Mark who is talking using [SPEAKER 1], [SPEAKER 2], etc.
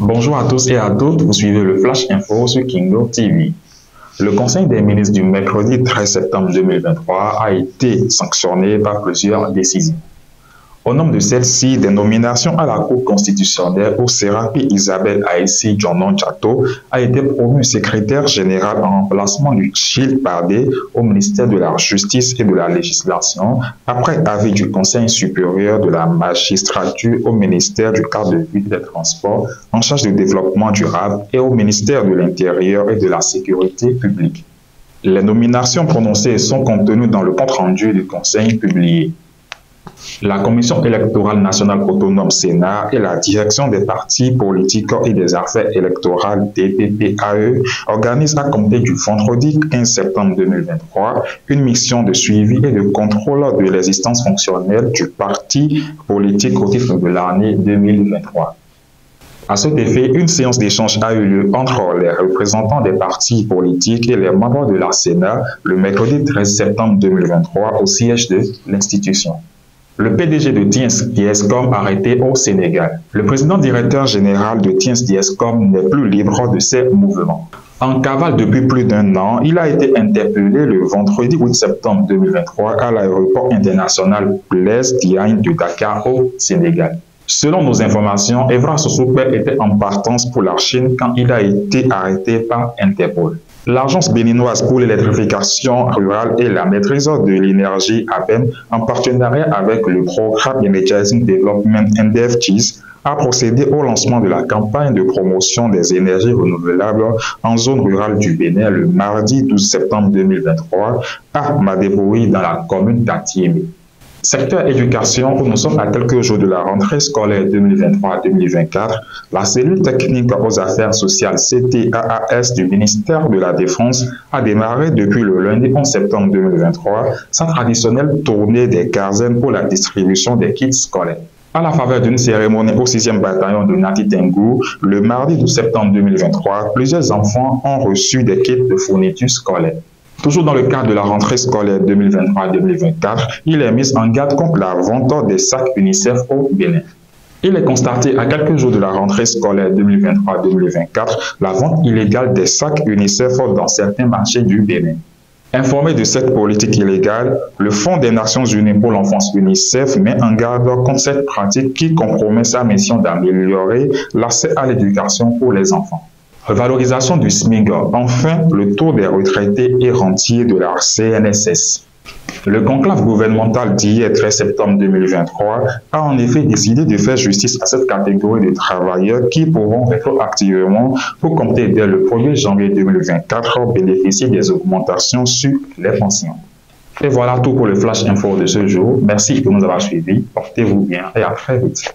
[SPEAKER 1] Bonjour à tous et à toutes, vous suivez le Flash Info sur Kingo TV. Le Conseil des ministres du mercredi 13 septembre 2023 a été sanctionné par plusieurs décisions. Au nombre de celles-ci, des nominations à la Cour constitutionnelle où Serapi Isabelle Aïssi Djonon Djato a été promue secrétaire générale en remplacement du Chil Bardé au ministère de la Justice et de la Législation, après avis du Conseil supérieur de la magistrature au ministère du cadre de vie des Transports en charge du développement durable et au ministère de l'Intérieur et de la Sécurité publique. Les nominations prononcées sont contenues dans le compte-rendu du Conseil publié. La Commission électorale nationale autonome Sénat et la Direction des partis politiques et des affaires électorales DPPAE organisent à compter du vendredi 15 septembre 2023 une mission de suivi et de contrôle de l'existence fonctionnelle du parti politique au titre de l'année 2023. À cet effet, une séance d'échange a eu lieu entre les représentants des partis politiques et les membres de la Sénat le mercredi 13 septembre 2023 au siège de l'institution. Le PDG de Tiens Diescom arrêté au Sénégal. Le président directeur général de Tiens Diescom n'est plus libre de ses mouvements. En cavale depuis plus d'un an, il a été interpellé le vendredi 8 septembre 2023 à l'aéroport international Blaise Diagne de Dakar au Sénégal. Selon nos informations, Evra Sossoukwe était en partance pour la Chine quand il a été arrêté par Interpol. L'Agence béninoise pour l'électrification rurale et la maîtrise de l'énergie ABEM, en partenariat avec le programme Energizing Development NDFGs, a procédé au lancement de la campagne de promotion des énergies renouvelables en zone rurale du Bénin le mardi 12 septembre 2023 à Madeboui dans la commune d'Atiémé. Secteur éducation, où nous sommes à quelques jours de la rentrée scolaire 2023-2024, la cellule technique aux affaires sociales CTAAS du ministère de la Défense a démarré depuis le lundi 11 septembre 2023 sa traditionnelle tournée des quinzaines pour la distribution des kits scolaires. À la faveur d'une cérémonie au 6e bataillon de Nati Tengu, le mardi 12 septembre 2023, plusieurs enfants ont reçu des kits de fourniture scolaire. Toujours dans le cadre de la rentrée scolaire 2023-2024, il est mis en garde contre la vente des sacs UNICEF au Bénin. Il est constaté à quelques jours de la rentrée scolaire 2023-2024 la vente illégale des sacs UNICEF dans certains marchés du Bénin. Informé de cette politique illégale, le Fonds des Nations Unies pour l'enfance UNICEF met en garde contre cette pratique qui compromet sa mission d'améliorer l'accès à l'éducation pour les enfants. Revalorisation du SMIC, enfin le taux des retraités et rentiers de la CNSS. Le conclave gouvernemental d'hier 13 septembre 2023 a en effet décidé de faire justice à cette catégorie de travailleurs qui pourront rétroactivement, pour compter dès le 1er janvier 2024, bénéficier des augmentations sur les pensions. Et voilà tout pour le Flash Info de ce jour. Merci de nous avoir suivis. Portez-vous bien et à très vite.